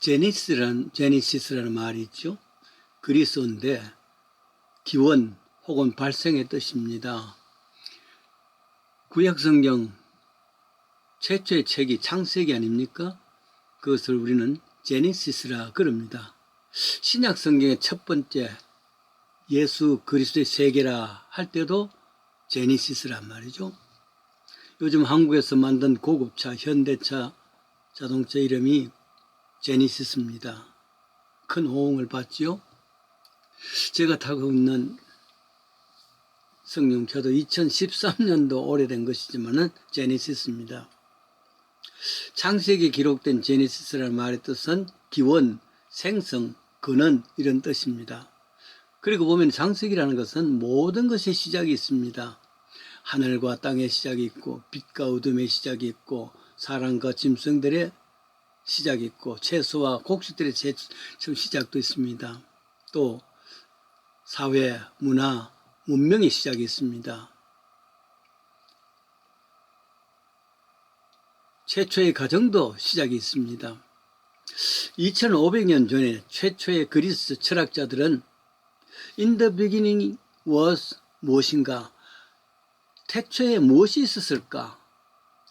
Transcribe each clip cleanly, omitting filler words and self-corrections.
제니시스라는 말이 있죠. 그리스어인데 기원 혹은 발생의 뜻입니다. 구약성경 최초의 책이 창세기 아닙니까? 그것을 우리는 제니시스라 그럽니다. 신약성경의 첫 번째 예수 그리스도의 세계라 할 때도 제니시스란 말이죠. 요즘 한국에서 만든 고급차, 현대차 자동차 이름이 제니시스입니다. 큰 호응을 받지요. 제가 타고 있는 승용차도 2013년도 오래된 것이지만은 제니시스입니다. 창세기에 기록된 제니시스라는 말의 뜻은 기원, 생성, 근원 이런 뜻입니다. 그리고 보면 창세기라는 것은 모든 것의 시작이 있습니다. 하늘과 땅의 시작이 있고 빛과 어둠의 시작이 있고 사람과 짐승들의 시작이 있고 채소와 곡식들의 시작도 있습니다. 또 사회, 문화, 문명의 시작이 있습니다. 최초의 가정도 시작이 있습니다. 2500년 전에 최초의 그리스 철학자들은 In the beginning was 무엇인가? 태초에 무엇이 있었을까?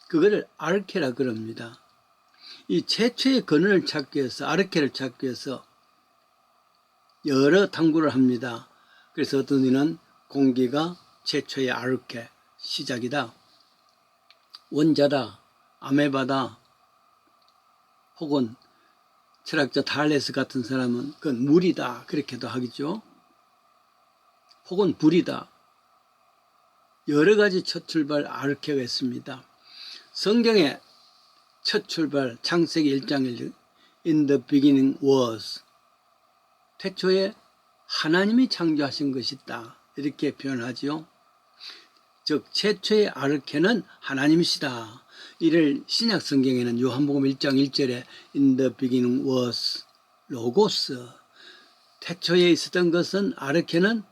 그거를 아르케라 그럽니다. 이 최초의 근원을 찾기 위해서, 아르케를 찾기 위해서 여러 탐구를 합니다. 그래서 어떤 이는 공기가 최초의 아르케, 시작이다. 원자다, 아메바다, 혹은 철학자 달레스 같은 사람은 그건 물이다, 그렇게도 하겠죠. 혹은 불이다. 여러 가지 첫 출발 아르케가 있습니다. 성경의 첫 출발 창세기 1장 1절 In the beginning was 태초에 하나님이 창조하신 것이다. 이렇게 표현하지요. 즉 최초의 아르케는 하나님이시다. 이를 신약 성경에는 요한복음 1장 1절에 In the beginning was 로고스. 태초에 있었던 것은 아르케는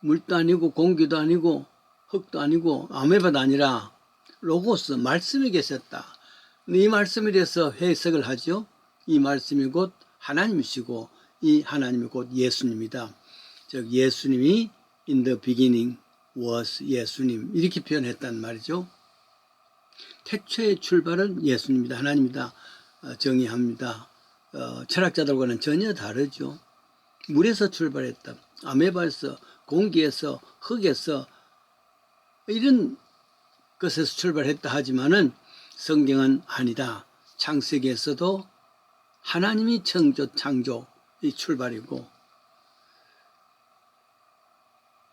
물도 아니고 공기도 아니고 흙도 아니고 아메바도 아니라 로고스, 말씀이 계셨다. 이 말씀에 대해서 해석을 하죠. 이 말씀이 곧 하나님이시고 이 하나님이 곧 예수님이다. 즉 예수님이 in the beginning was 예수님 이렇게 표현했단 말이죠. 태초의 출발은 예수님이다. 하나님이다. 정의합니다. 철학자들과는 전혀 다르죠. 물에서 출발했다. 아메바에서, 공기에서, 흙에서 이런 것에서 출발했다 하지만은 성경은 아니다. 창세기에서도 하나님이 창조의 출발이고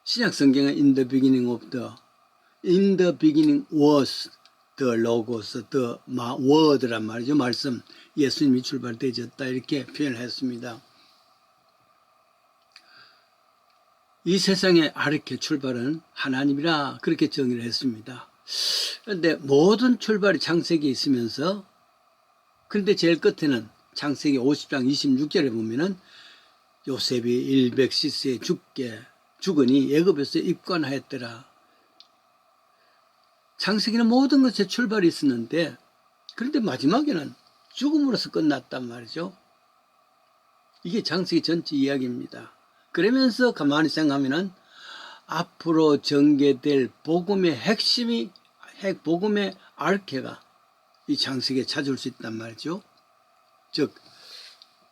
신약 성경은 in the beginning was the logos, the word란 말이죠. 말씀, 예수님이 출발되었다 이렇게 표현했습니다. 이 세상의 아르케 출발은 하나님이라 그렇게 정의를 했습니다. 그런데 모든 출발이 창세기에 있으면서 그런데 제일 끝에는 창세기 50장 26절에 보면은 요셉이 일백시스에 죽으니 애굽에서 입관하였더라. 창세기는 모든 것에 출발이 있었는데 그런데 마지막에는 죽음으로서 끝났단 말이죠. 이게 창세기 전체 이야기입니다. 그러면서 가만히 생각하면은 앞으로 전개될 복음의 핵심이 복음의 아르케가 이 창세기에 찾을 수 있단 말이죠. 즉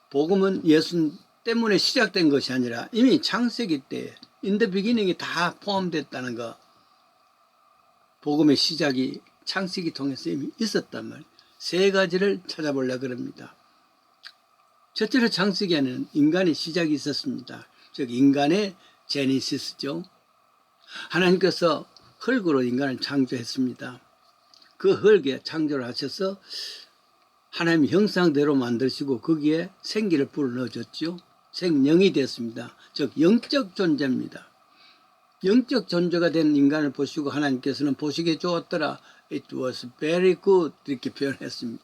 복음은 예수 때문에 시작된 것이 아니라 이미 창세기 때 in the beginning이 다 포함됐다는 거. 복음의 시작이 창세기 통해서 이미 있었단 말이에요. 세 가지를 찾아보려고 합니다. 첫째로 창세기 안에는 인간의 시작이 있었습니다. 즉 인간의 제니시스죠. 하나님께서 흙으로 인간을 창조했습니다. 그 흙에 창조를 하셔서 하나님 형상대로 만드시고 거기에 생기를 불어넣어줬죠. 생명이 됐습니다. 즉 영적 존재입니다. 영적 존재가 된 인간을 보시고 하나님께서는 보시기에 좋았더라. It was very good 이렇게 표현했습니다.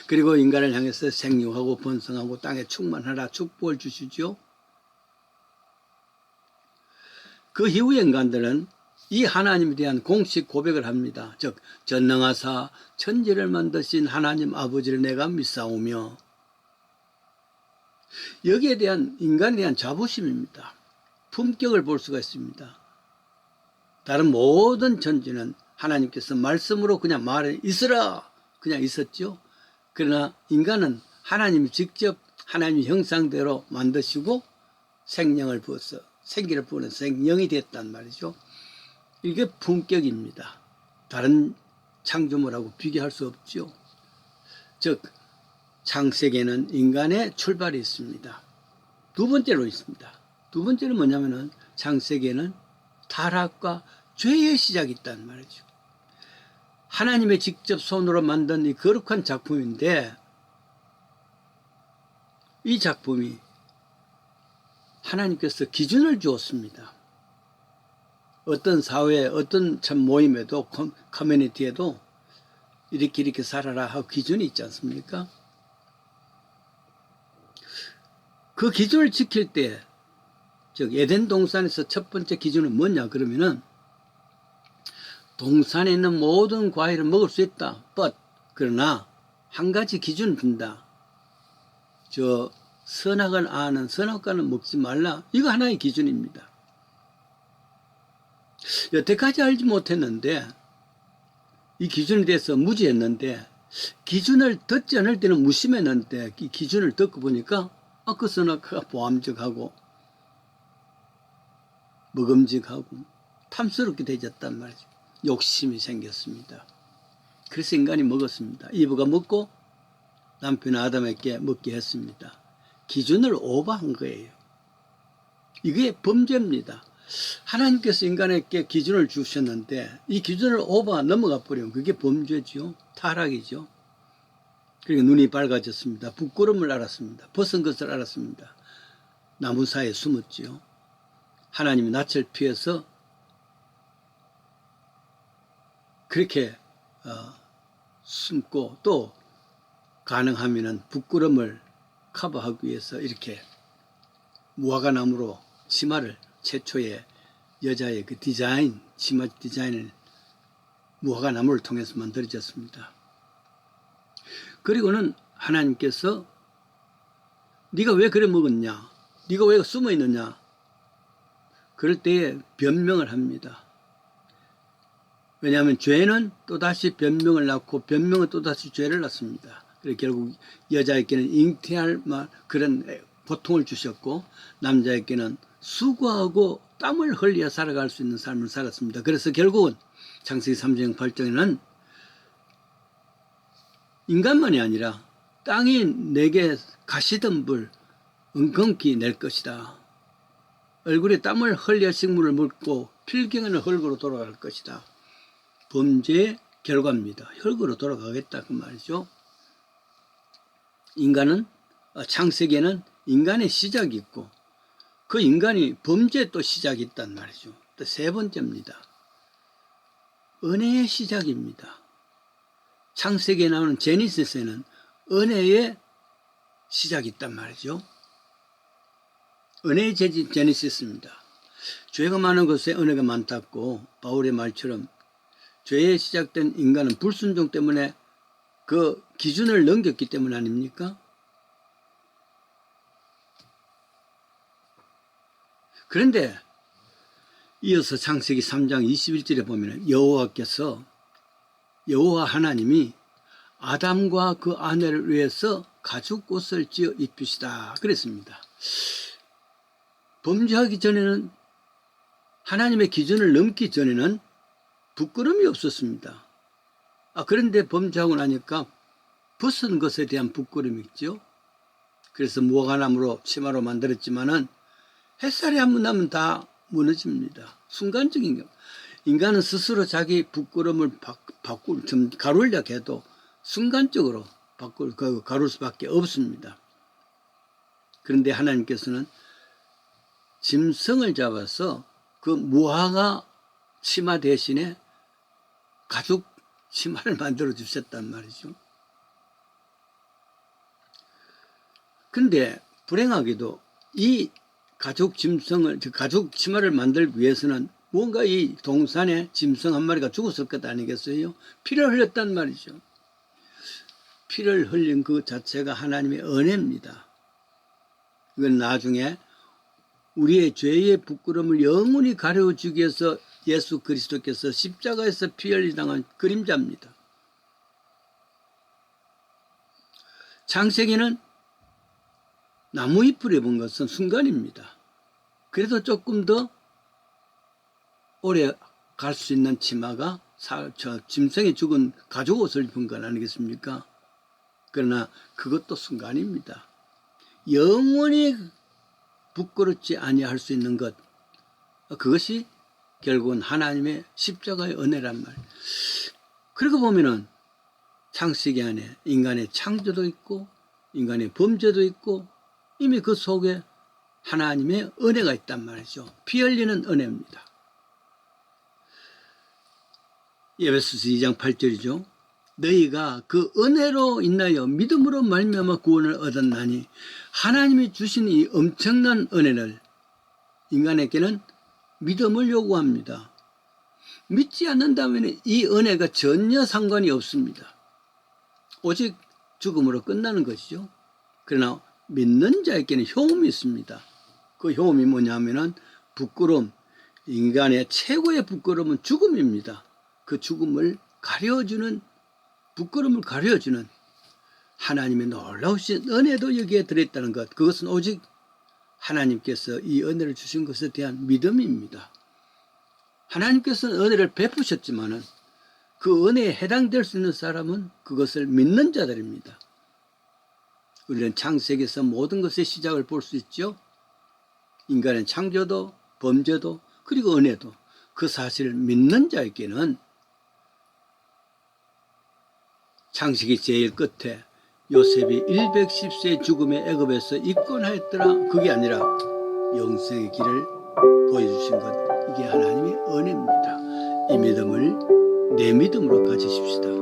그리고 인간을 향해서 생육하고 번성하고 땅에 충만하라 축복을 주시죠. 그 이후의 인간들은 이 하나님에 대한 공식 고백을 합니다. 즉 전능하사 천지를 만드신 하나님 아버지를 내가 믿사오며 여기에 대한 인간에 대한 자부심입니다. 품격을 볼 수가 있습니다. 다른 모든 존재는 하나님께서 말씀으로 그냥 말해 있으라 그냥 있었죠. 그러나 인간은 하나님이 직접 하나님의 형상대로 만드시고 생명을 부어서 생기를 부어서 생명이 됐단 말이죠. 이게 품격입니다. 다른 창조물하고 비교할 수 없죠. 즉 창세기에는 인간의 출발이 있습니다. 두 번째로 있습니다. 두 번째는 뭐냐면은 창세기에는 타락과 죄의 시작이 있단 말이죠. 하나님의 직접 손으로 만든 이 거룩한 작품인데 이 작품이 하나님께서 기준을 주었습니다. 어떤 사회에 어떤 참 모임에도 커뮤니티에도 이렇게 살아라 하고 기준이 있지 않습니까? 그 기준을 지킬 때 즉 에덴 동산에서 첫 번째 기준은 뭐냐 그러면은 동산에 있는 모든 과일을 먹을 수 있다. 그러나 한 가지 기준을 둔다. 저 선악을 아는 선악과는 먹지 말라. 이거 하나의 기준입니다. 여태까지 알지 못했는데 이 기준에 대해서 무지했는데 기준을 듣지 않을 때는 무심했는데 이 기준을 듣고 보니까 그 선악과가 보암직하고 먹음직하고 탐스럽게 되졌단 말이죠. 욕심이 생겼습니다. 그래서 인간이 먹었습니다. 이브가 먹고 남편 아담에게 먹게 했습니다. 기준을 오버한 거예요. 이게 범죄입니다. 하나님께서 인간에게 기준을 주셨는데 이 기준을 오버 넘어가 버리면 그게 범죄죠. 타락이죠. 그러니까 눈이 밝아졌습니다. 부끄러움을 알았습니다. 벗은 것을 알았습니다. 나무 사이에 숨었지요. 하나님이 낯을 피해서 그렇게 숨고 또 가능하면 부끄러움을 커버하기 위해서 이렇게 무화과나무로 치마를 최초의 여자의 그 디자인, 치마 디자인을 무화과나무를 통해서 만들어졌습니다. 그리고는 하나님께서 네가 왜 그래 먹었냐? 네가 왜 숨어 있느냐? 그럴 때에 변명을 합니다. 왜냐하면 죄는 또다시 변명을 낳고 변명은 또다시 죄를 낳습니다. 그래서 결국 여자에게는 잉태할 그런 고통을 주셨고 남자에게는 수고하고 땀을 흘려 살아갈 수 있는 삶을 살았습니다. 그래서 결국은 창세기 3장 8절에는 인간만이 아니라 땅이 내게 가시덤불 은근히 낼 것이다. 얼굴에 땀을 흘려 식물을 먹고 필경에는 흙으로 돌아갈 것이다. 범죄의 결과입니다. 흙으로 돌아가겠다 그 말이죠. 인간은 창세기에는 인간의 시작이 있고 그 인간이 범죄에 또 시작이 있단 말이죠. 또 세 번째입니다. 은혜의 시작입니다. 창세기에 나오는 제니시스에는 은혜의 시작이 있단 말이죠. 은혜의 제니시스입니다. 죄가 많은 곳에 은혜가 많다고 바울의 말처럼 죄에 시작된 인간은 불순종 때문에 그 기준을 넘겼기 때문 아닙니까? 그런데 이어서 창세기 3장 21절에 보면 여호와 하나님이 아담과 그 아내를 위해서 가죽옷을 지어 입히시다 그랬습니다. 범죄하기 전에는 하나님의 기준을 넘기 전에는 부끄러움이 없었습니다. 그런데 범죄하고 나니까 벗은 것에 대한 부끄러움이 있죠. 그래서 무화과나무로 치마로 만들었지만은 햇살이 한번 나면 다 무너집니다. 순간적인 경. 인간은 스스로 자기 부끄러움을 좀 가루려고 해도 순간적으로 가룰 수밖에 없습니다. 그런데 하나님께서는 짐승을 잡아서 그 무화과 치마 대신에 가죽 치마를 만들어 주셨단 말이죠. 근데 불행하게도 이 가죽 치마를 만들기 위해서는 뭔가 이 동산에 짐승 한 마리가 죽었을 것 아니겠어요? 피를 흘렸단 말이죠. 피를 흘린 그 자체가 하나님의 은혜입니다. 이건 나중에 우리의 죄의 부끄러움을 영원히 가려주기 위해서 예수 그리스도께서 십자가에서 피 흘리 당한 그림자입니다. 창세기는 나무 잎을 입은 것은 순간입니다. 그래도 조금 더 오래 갈 수 있는 치마가 짐승이 죽은 가죽 옷을 입은 건 아니겠습니까? 그러나 그것도 순간입니다. 영원히 부끄럽지 아니할 수 있는 것, 그것이 결국은 하나님의 십자가의 은혜란 말. 그러고 보면은 창세기 안에 인간의 창조도 있고 인간의 범죄도 있고 이미 그 속에 하나님의 은혜가 있단 말이죠. 피 흘리는 은혜입니다. 에베소서 2장 8절이죠. 너희가 그 은혜로 인하여 믿음으로 말미암아 구원을 얻었나니 하나님이 주신 이 엄청난 은혜를 인간에게는 믿음을 요구합니다. 믿지 않는다면 이 은혜가 전혀 상관이 없습니다. 오직 죽음으로 끝나는 것이죠. 그러나 믿는 자에게는 효험이 있습니다. 그 효험이 뭐냐면은 부끄러움, 인간의 최고의 부끄러움은 죽음입니다. 그 죽음을 가려주는, 부끄러움을 가려주는 하나님의 놀라우신 은혜도 여기에 들어있다는 것, 그것은 오직 하나님께서 이 은혜를 주신 것에 대한 믿음입니다. 하나님께서는 은혜를 베푸셨지만은 그 은혜에 해당될 수 있는 사람은 그것을 믿는 자들입니다. 우리는 창세기에서 모든 것의 시작을 볼 수 있죠. 인간의 창조도 범죄도 그리고 은혜도 그 사실을 믿는 자에게는 창세기 제일 끝에 요셉이 110세의 죽음의 애굽에서 입건하였더라, 그게 아니라 영생의 길을 보여주신 것, 이게 하나님의 은혜입니다. 이 믿음을 내 믿음으로 가지십시다.